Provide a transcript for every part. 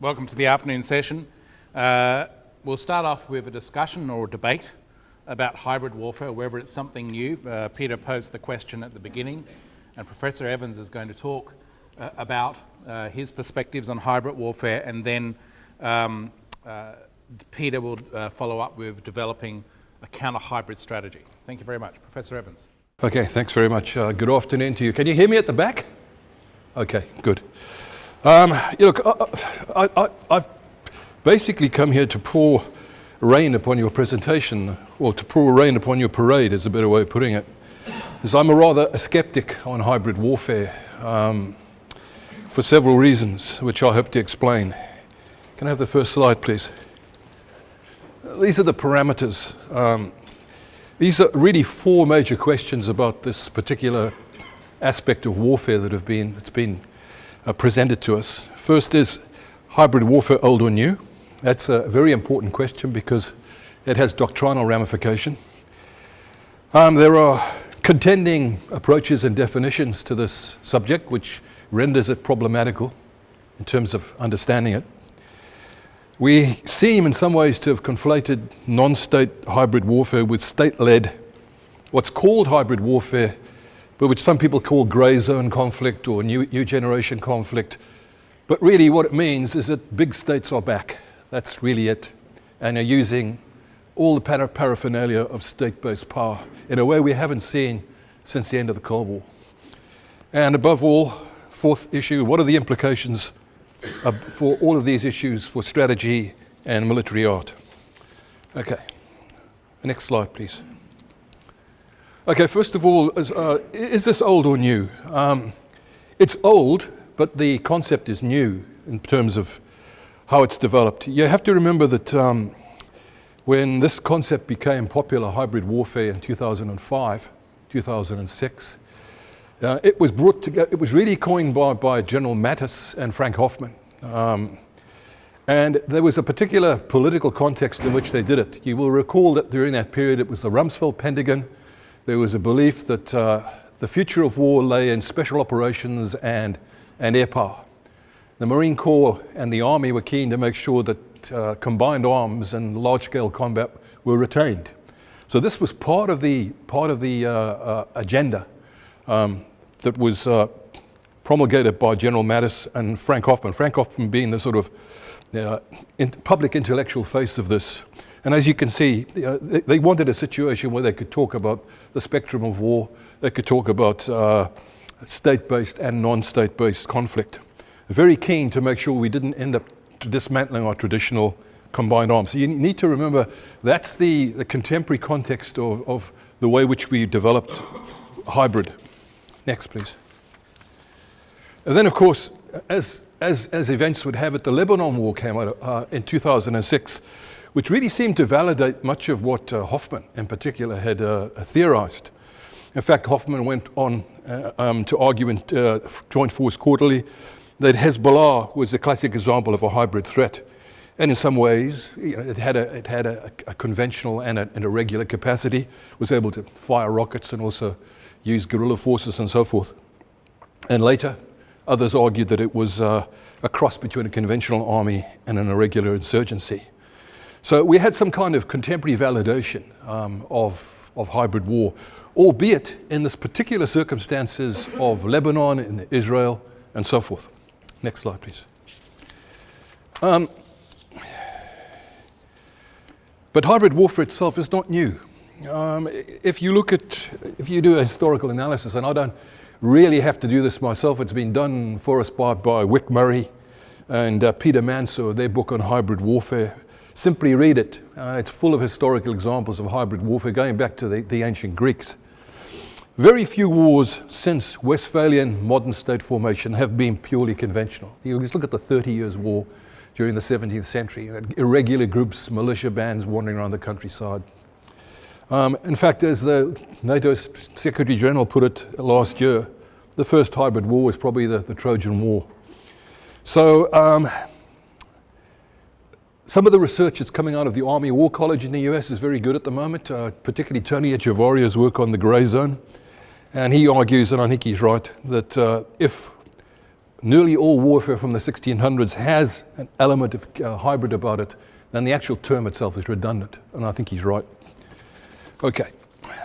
Welcome to the afternoon session. We'll start off with a discussion or a debate about hybrid warfare, whether it's something new. Peter posed the question at the beginning, and Professor Evans is going to talk about his perspectives on hybrid warfare, and then Peter will follow up with developing a counter-hybrid strategy. Thank you very much. Professor Evans. Okay, thanks very much. Good afternoon to you. Can you hear me at the back? Okay, good. Look, I've basically come here to pour rain upon your presentation, or to pour rain upon your parade is a better way of putting it, because I'm a skeptic on hybrid warfare for several reasons, which I hope to explain. Can I have the first slide, please? These are the parameters. These are really four major questions about this particular aspect of warfare that's been presented to us. First is hybrid warfare old or new? That's a very important question because it has doctrinal ramification. There are contending approaches and definitions to this subject, which renders it problematical in terms of understanding it. We seem in some ways to have conflated non-state hybrid warfare with state-led, what's called hybrid warfare, but which some people call grey zone conflict or new generation conflict. But really what it means is that big states are back. That's really it. And are using all the paraphernalia of state-based power in a way we haven't seen since the end of the Cold War. And above all, fourth issue, what are the implications for all of these issues for strategy and military art? Okay, next slide, please. Okay, first of all, is this old or new? It's old, but the concept is new in terms of how it's developed. You have to remember that when this concept became popular, hybrid warfare in 2005, 2006, it was brought together. It was really coined by General Mattis and Frank Hoffman. And there was a particular political context in which they did it. You will recall that during that period, it was the Rumsfeld Pentagon. There was a belief that the future of war lay in special operations and air power. The Marine Corps and the Army were keen to make sure that combined arms and large-scale combat were retained. So this was part of the agenda that was promulgated by General Mattis and Frank Hoffman. Frank Hoffman being the sort of public intellectual face of this. And as you can see, they wanted a situation where they could talk about the spectrum of war. They could talk about state-based and non-state-based conflict. Very keen to make sure we didn't end up dismantling our traditional combined arms. So you need to remember that's the contemporary context of the way which we developed hybrid. Next, please. And then, of course, as events would have it, the Lebanon War came out in 2006, which really seemed to validate much of what Hoffman in particular had theorized. In fact, Hoffman went on to argue in Joint Force Quarterly that Hezbollah was a classic example of a hybrid threat. And in some ways, it had a conventional and a regular capacity, was able to fire rockets and also use guerrilla forces and so forth. And later, others argued that it was a cross between a conventional army and an irregular insurgency. So we had some kind of contemporary validation of hybrid war, albeit in this particular circumstances of Lebanon and Israel and so forth. Next slide, please. But hybrid warfare itself is not new. If you do a historical analysis, and I don't really have to do this myself, it's been done for us by Wick Murray and Peter Mansour, their book on hybrid warfare. Simply read it. It's full of historical examples of hybrid warfare going back to the ancient Greeks. Very few wars since Westphalian modern state formation have been purely conventional. You just look at the 30 Years' War during the 17th century. You had irregular groups, militia bands wandering around the countryside. In fact, as the NATO Secretary General put it last year, the first hybrid war was probably the Trojan War. So some of the research that's coming out of the Army War College in the US is very good at the moment, particularly Tony Echevaria's work on the grey zone. And he argues, and I think he's right, that if nearly all warfare from the 1600s has an element of hybrid about it, then the actual term itself is redundant. And I think he's right. Okay,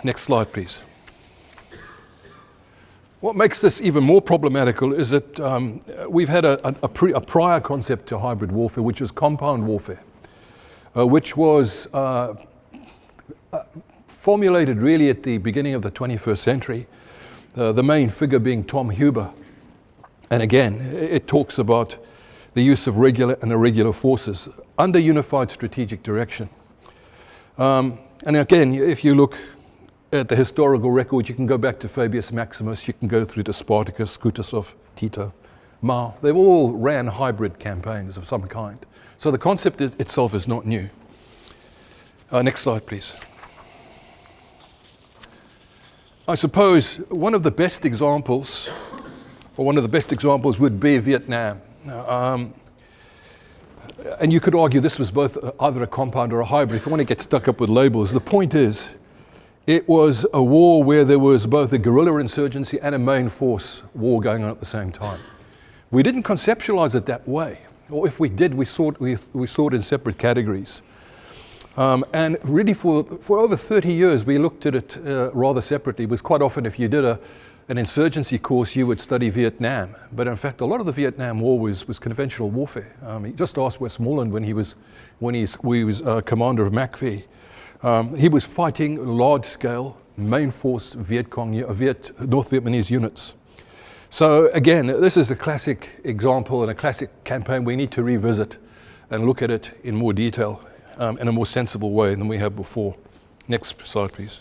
next slide, please. What makes this even more problematical is that we've had a prior concept to hybrid warfare, which was compound warfare, which was formulated really at the beginning of the 21st century, the main figure being Tom Huber. And again, it talks about the use of regular and irregular forces under unified strategic direction. And again, if you look at the historical record, you can go back to Fabius Maximus, you can go through to Spartacus, Kutuzov, Tito, Mao. They've all ran hybrid campaigns of some kind. So the concept itself is not new. Next slide, please. I suppose one of the best examples would be Vietnam. And you could argue this was both either a compound or a hybrid. If you want to get stuck up with labels, the point is, it was a war where there was both a guerrilla insurgency and a main force war going on at the same time. We didn't conceptualize it that way. Or if we did, we saw it in separate categories. And really for over 30 years, we looked at it rather separately. It was quite often, if you did an insurgency course, you would study Vietnam. But in fact, a lot of the Vietnam War was conventional warfare. Just ask Westmoreland when he was commander of MACV. He was fighting large-scale, main force North Vietnamese units. So again, this is a classic example and a classic campaign we need to revisit and look at it in more detail, in a more sensible way than we have before. Next slide, please.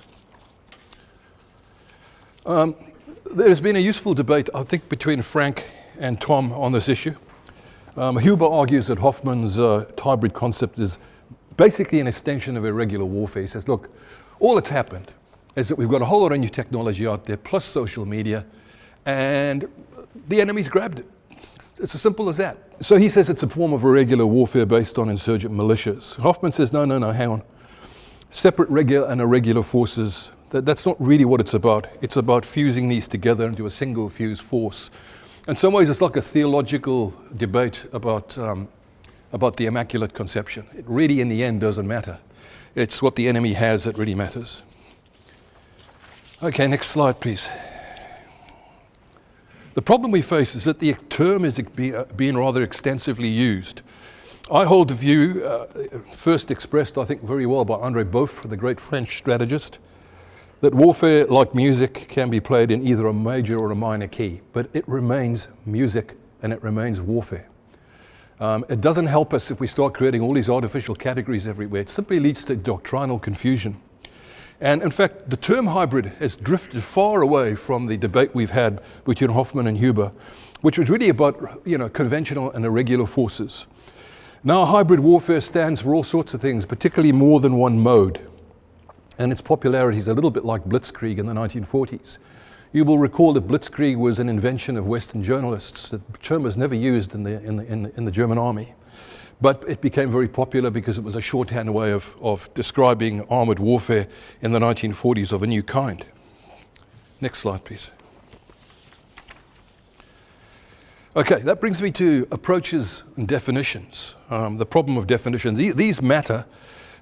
There's been a useful debate, I think, between Frank and Tom on this issue. Huber argues that Hoffman's hybrid concept is basically an extension of irregular warfare. He says, look, all that's happened is that we've got a whole lot of new technology out there, plus social media, and the enemy's grabbed it. It's as simple as that. So he says it's a form of irregular warfare based on insurgent militias. Hoffman says, no, hang on. Separate regular and irregular forces, that's not really what it's about. It's about fusing these together into a single fused force. In some ways, it's like a theological debate about the Immaculate Conception. It really, in the end, doesn't matter. It's what the enemy has that really matters. Okay, next slide, please. The problem we face is that the term is being rather extensively used. I hold the view, first expressed, I think, very well by André Beaufre, the great French strategist, that warfare, like music, can be played in either a major or a minor key, but it remains music and it remains warfare. It doesn't help us if we start creating all these artificial categories everywhere. It simply leads to doctrinal confusion. And in fact, the term hybrid has drifted far away from the debate we've had between Hoffman and Huber, which was really about, conventional and irregular forces. Now, hybrid warfare stands for all sorts of things, particularly more than one mode. And its popularity is a little bit like blitzkrieg in the 1940s. You will recall that blitzkrieg was an invention of Western journalists. The term was never used in the German army. But it became very popular because it was a shorthand way of describing armored warfare in the 1940s of a new kind. Next slide, please. Okay, that brings me to approaches and definitions. The problem of definition. These matter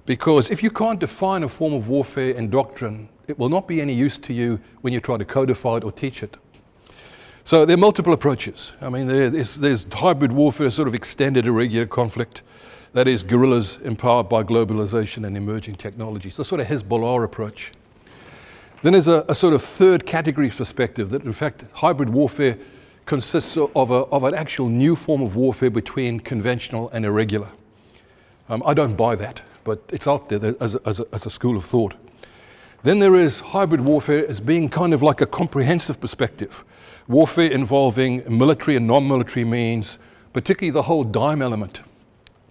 because if you can't define a form of warfare in doctrine, it will not be any use to you when you try to codify it or teach it. So there are multiple approaches. I mean, there's hybrid warfare, sort of extended irregular conflict. That is guerrillas empowered by globalization and emerging technologies. The sort of Hezbollah approach. Then there's a sort of third category perspective that, in fact, hybrid warfare consists of an actual new form of warfare between conventional and irregular. I don't buy that, but it's out there as a school of thought. Then there is hybrid warfare as being kind of like a comprehensive perspective. Warfare involving military and non-military means, particularly the whole dime element,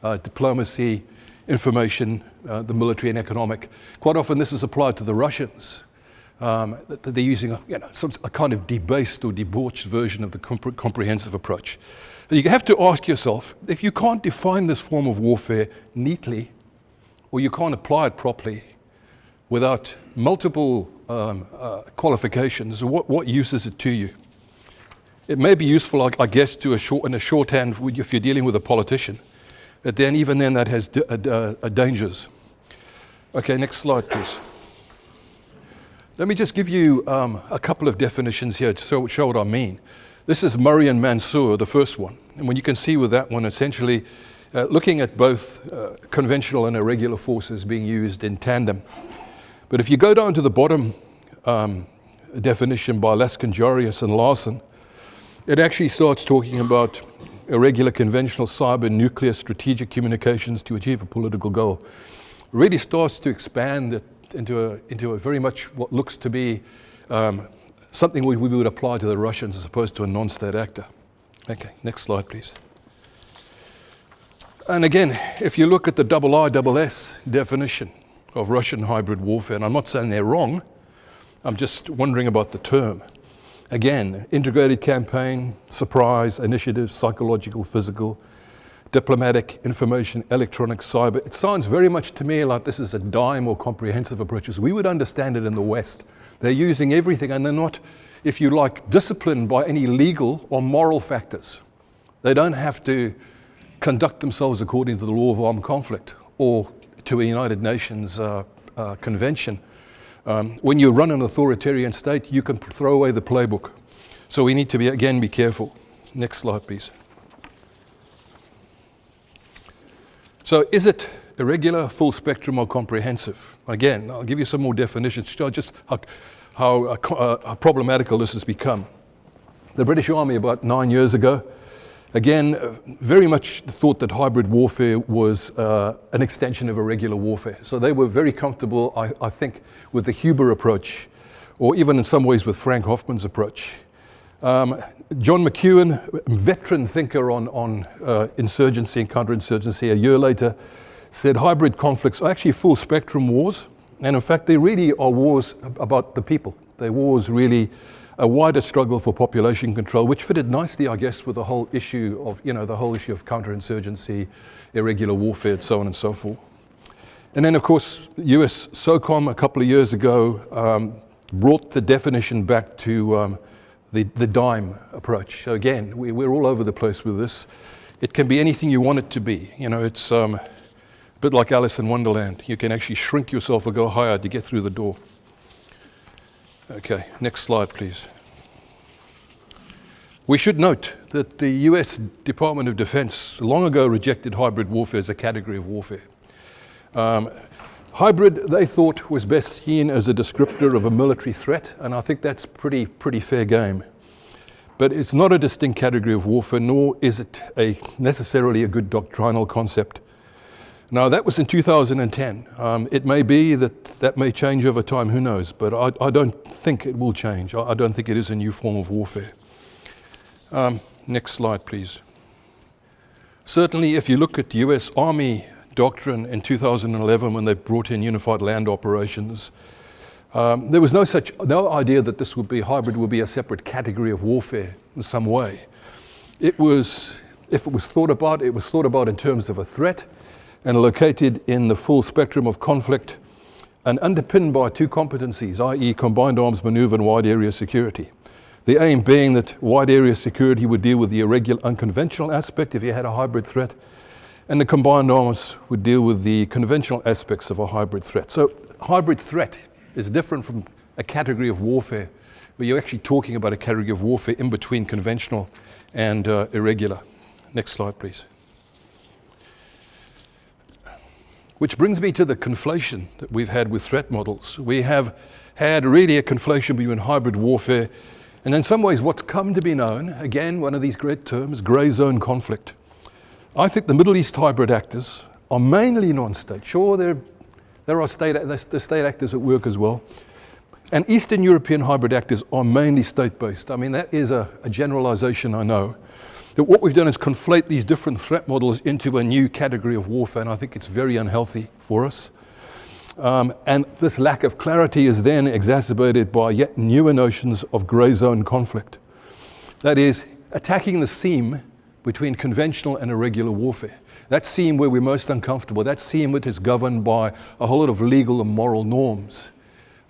diplomacy, information, the military and economic. Quite often this is applied to the Russians. They're using a kind of debased or debauched version of the comprehensive approach. You have to ask yourself, if you can't define this form of warfare neatly, or you can't apply it properly without multiple qualifications, what use is it to you? It may be useful, I guess, in a shorthand if you're dealing with a politician, but then even then that has dangers. Okay, next slide, please. Let me just give you a couple of definitions here to show what I mean. This is Murray and Mansour, the first one. And when you can see with that one, essentially looking at both conventional and irregular forces being used in tandem. But if you go down to the bottom definition by Laskin-Jarius and Larson, it actually starts talking about irregular conventional cyber nuclear strategic communications to achieve a political goal. It really starts to expand it into a very much what looks to be something we would apply to the Russians as opposed to a non-state actor. Okay, next slide, please. And again, if you look at the IISS definition of Russian hybrid warfare, and I'm not saying they're wrong, I'm just wondering about the term. Again, integrated campaign, surprise, initiative, psychological, physical, diplomatic, information, electronic, cyber. It sounds very much to me like this is a dime or comprehensive approach as we would understand it in the West. They're using everything, and they're not, if you like, disciplined by any legal or moral factors. They don't have to conduct themselves according to the law of armed conflict or to a United Nations convention. When you run an authoritarian state, you can throw away the playbook. So we need to be careful. Next slide, please. So is it irregular, full spectrum, or comprehensive? Again, I'll give you some more definitions to show just how problematical this has become. The British Army about 9 years ago, again, very much thought that hybrid warfare was an extension of irregular warfare. So they were very comfortable, I think, with the Huber approach, or even in some ways with Frank Hoffman's approach. John McEwen, veteran thinker on insurgency and counterinsurgency, a year later said hybrid conflicts are actually full spectrum wars. And in fact, they really are wars about the people. They're wars really a wider struggle for population control, which fitted nicely, I guess, with the whole issue of, counterinsurgency, irregular warfare, and so on and so forth. And then, of course, US SOCOM a couple of years ago brought the definition back to the dime approach. So again, we're all over the place with this. It can be anything you want it to be. It's a bit like Alice in Wonderland. You can actually shrink yourself or go higher to get through the door. Okay, next slide, please. We should note that the US Department of Defense long ago rejected hybrid warfare as a category of warfare. Hybrid, they thought, was best seen as a descriptor of a military threat, and I think that's pretty fair game. But it's not a distinct category of warfare, nor is it necessarily a good doctrinal concept. Now, that was in 2010. It may be that may change over time, who knows, but I don't think it will change. I don't think it is a new form of warfare. Next slide, please. Certainly, if you look at the US Army doctrine in 2011 when they brought in unified land operations, there was no idea that this hybrid would be a separate category of warfare in some way. If it was thought about, it was thought about in terms of a threat and located in the full spectrum of conflict and underpinned by two competencies, i.e. combined arms maneuver and wide area security. The aim being that wide area security would deal with the irregular, unconventional aspect if you had a hybrid threat, and the combined arms would deal with the conventional aspects of a hybrid threat. So hybrid threat is different from a category of warfare, where you're actually talking about a category of warfare in between conventional and irregular. Next slide, please. Which brings me to the conflation that we've had with threat models. We have had really a conflation between hybrid warfare and in some ways what's come to be known, again, one of these great terms, grey zone conflict. I think the Middle East hybrid actors are mainly non-state. Sure, there are state actors at work as well. And Eastern European hybrid actors are mainly state-based. I mean, that is a generalization, I know. That what we've done is conflate these different threat models into a new category of warfare, and I think it's very unhealthy for us. And this lack of clarity is then exacerbated by yet newer notions of grey zone conflict. That is, attacking the seam between conventional and irregular warfare. That seam where we're most uncomfortable, that seam which is governed by a whole lot of legal and moral norms.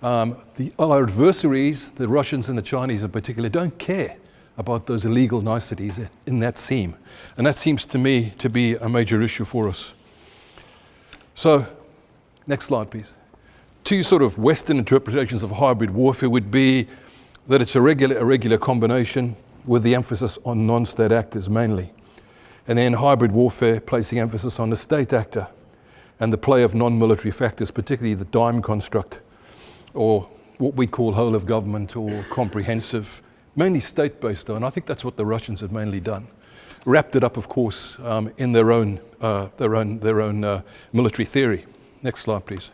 Our adversaries, the Russians and the Chinese in particular, don't care about those legal niceties in that seam. And that seems to me to be a major issue for us. So, next slide, please. Two sort of Western interpretations of hybrid warfare would be that it's a regular combination with the emphasis on non-state actors mainly. And then hybrid warfare placing emphasis on the state actor and the play of non-military factors, particularly the DIME construct, or what we call whole of government or comprehensive, mainly state-based though, and I think that's what the Russians have mainly done. Wrapped it up, of course, in their own military theory. Next slide, please.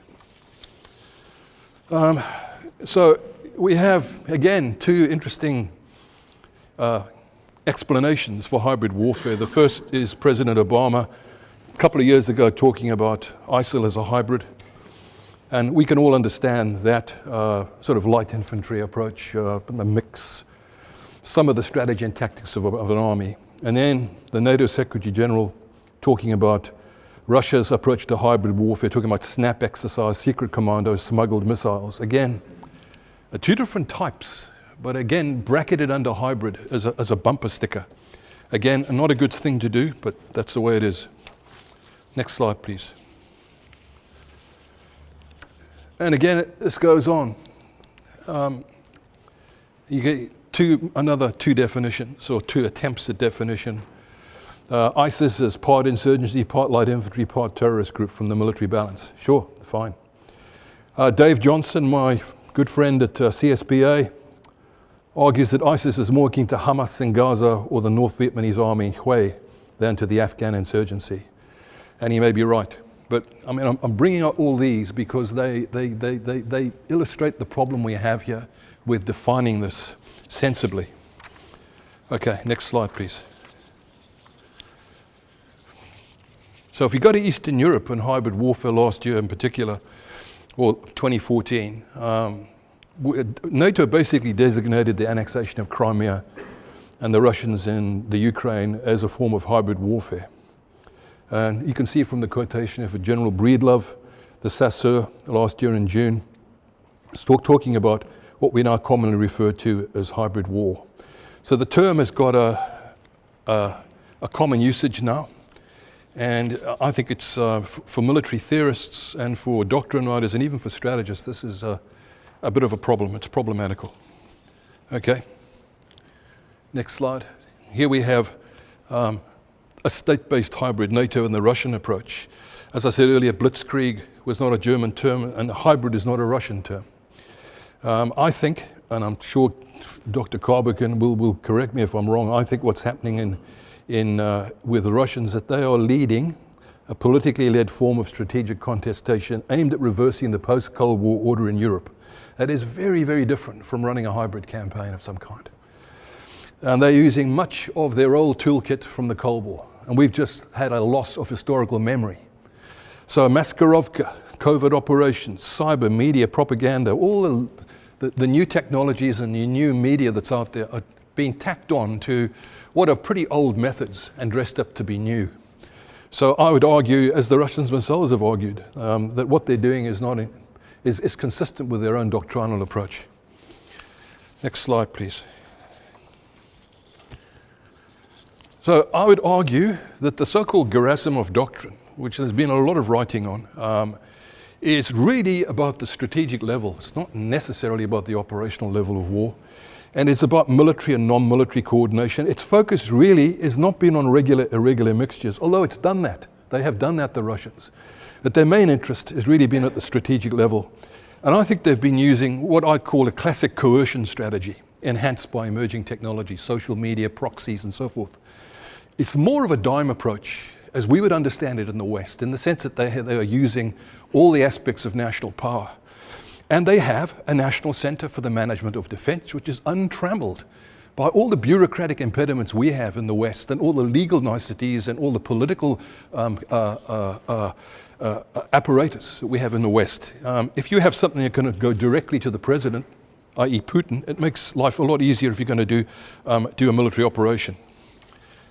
So we have, again, two interesting explanations for hybrid warfare. The first is President Obama, a couple of years ago, talking about ISIL as a hybrid. And we can all understand that sort of light infantry approach, the mix, some of the strategy and tactics of an army. And then the NATO Secretary General talking about Russia's approach to hybrid warfare, talking about snap exercise, secret commandos, smuggled missiles. Again, two different types, but again, bracketed under hybrid as a bumper sticker. Again, not a good thing to do, but that's the way it is. Next slide, please. And again, this goes on. You get another two definitions, or two attempts at definition. ISIS is part insurgency, part light infantry, part terrorist group from the military balance. Sure, fine. Dave Johnson, my good friend at CSBA, argues that ISIS is more akin to Hamas in Gaza or the North Vietnamese army in Hue than to the Afghan insurgency. And he may be right. But I mean, I'm bringing up all these because they illustrate the problem we have here with defining this sensibly. Okay, next slide, please. So if we go to Eastern Europe and hybrid warfare last year in particular, or 2014, NATO basically designated the annexation of Crimea and the Russians in the Ukraine as a form of hybrid warfare. And you can see from the quotation of General Breedlove, the Chasseur, last year in June, talking about what we now commonly refer to as hybrid war. So the term has got a common usage now. And I think it's, for military theorists and for doctrine writers and even for strategists, this is a bit of a problem. It's problematical. Okay. Next slide. Here we have a state-based hybrid, NATO and the Russian approach. As I said earlier, blitzkrieg was not a German term, and hybrid is not a Russian term. I think, and I'm sure Dr. Karbekin will correct me if I'm wrong, I think what's happening with the Russians, that they are leading a politically led form of strategic contestation aimed at reversing the post-Cold War order in Europe. That is very, very different from running a hybrid campaign of some kind. And they're using much of their old toolkit from the Cold War. And we've just had a loss of historical memory. So Maskarovka, covert operations, cyber, media, propaganda, all the new technologies and the new media that's out there are being tacked on to what are pretty old methods and dressed up to be new. So I would argue, as the Russians themselves have argued, that what they're doing is consistent with their own doctrinal approach. Next slide, please. So I would argue that the so-called Gerasimov doctrine, which there's been a lot of writing on, is really about the strategic level. It's not necessarily about the operational level of war. And it's about military and non-military coordination. Its focus really has not been on irregular mixtures, although it's done that. They have done that, the Russians. But their main interest has really been at the strategic level. And I think they've been using what I'd call a classic coercion strategy, enhanced by emerging technology, social media, proxies, and so forth. It's more of a DIME approach, as we would understand it in the West, in the sense that they are using all the aspects of national power. And they have a national center for the management of defense, which is untrammeled by all the bureaucratic impediments we have in the West and all the legal niceties and all the political apparatus that we have in the West. If you have something that can go directly to the president, i.e. Putin, it makes life a lot easier if you're going to do a military operation.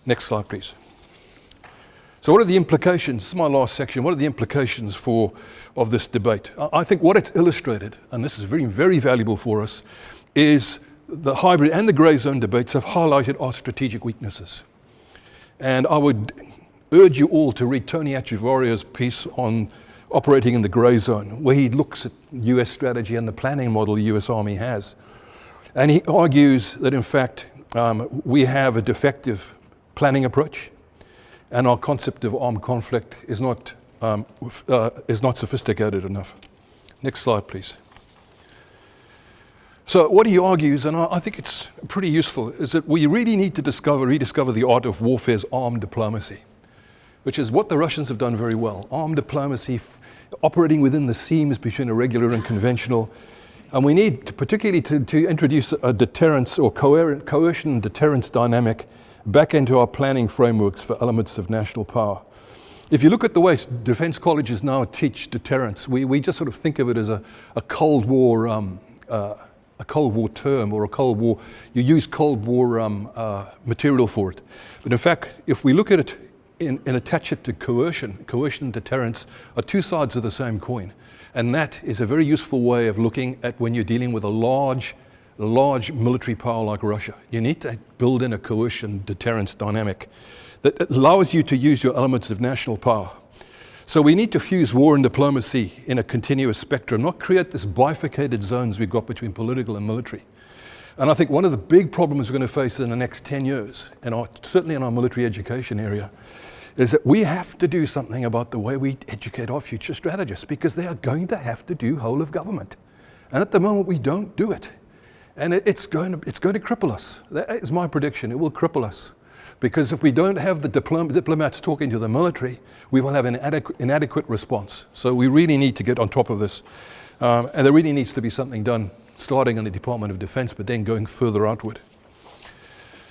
Next slide, please. So what are the implications? This is my last section. What are the implications of this debate? I think what it's illustrated, and this is very, very valuable for us, is the hybrid and the grey zone debates have highlighted our strategic weaknesses. And I would urge you all to read Tony Achivario's piece on operating in the grey zone, where he looks at US strategy and the planning model the US Army has. And he argues that, in fact, we have a defective planning approach, and our concept of armed conflict is not sophisticated enough. Next slide, please. So what he argues, and I think it's pretty useful, is that we really need to rediscover the art of warfare's armed diplomacy, which is what the Russians have done very well. Armed diplomacy, operating within the seams between irregular and conventional. And we need to, particularly to introduce a deterrence or coercion and deterrence dynamic back into our planning frameworks for elements of national power. If you look at the way defense colleges now teach deterrence, we just sort of think of it as a Cold War term, or a Cold War, you use Cold War material for it. But in fact, if we look at it and attach it to coercion and deterrence are two sides of the same coin. And that is a very useful way of looking at when you're dealing with a large military power like Russia. You need to build in a coercion deterrence dynamic that allows you to use your elements of national power. So we need to fuse war and diplomacy in a continuous spectrum, not create this bifurcated zones we've got between political and military. And I think one of the big problems we're going to face in the next 10 years, and certainly in our military education area, is that we have to do something about the way we educate our future strategists, because they are going to have to do whole of government. And at the moment we don't do it. And it's going to cripple us. That is my prediction. It will cripple us. Because if we don't have the diplomats talking to the military, we will have an inadequate response. So we really need to get on top of this. And there really needs to be something done, starting in the Department of Defense, but then going further outward.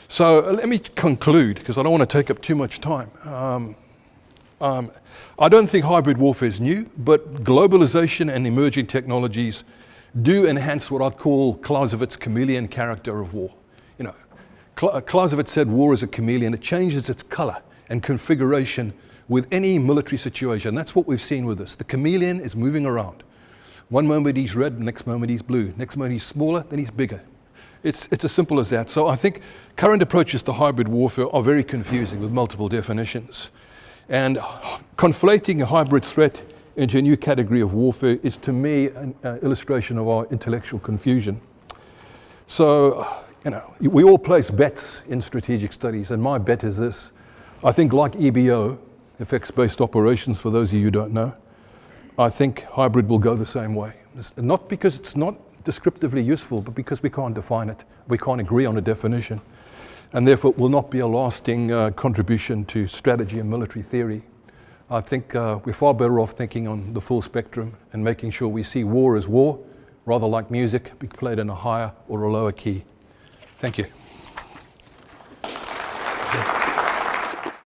So let me conclude, because I don't want to take up too much time. I don't think hybrid warfare is new, but globalization and emerging technologies do enhance what I'd call Clausewitz's chameleon character of war. You know, Clausewitz said war is a chameleon. It changes its color and configuration with any military situation. That's what we've seen with this. The chameleon is moving around. One moment he's red, next moment he's blue. Next moment he's smaller, then he's bigger. It's as simple as that. So I think current approaches to hybrid warfare are very confusing with multiple definitions. And conflating a hybrid threat into a new category of warfare is, to me, an illustration of our intellectual confusion. So, you know, we all place bets in strategic studies, and my bet is this. I think, like EBO, effects-based operations, for those of you who don't know, I think hybrid will go the same way. Not because it's not descriptively useful, but because we can't define it. We can't agree on a definition. And therefore, it will not be a lasting contribution to strategy and military theory. I think we're far better off thinking on the full spectrum and making sure we see war as war, rather like music, be played in a higher or a lower key. Thank you.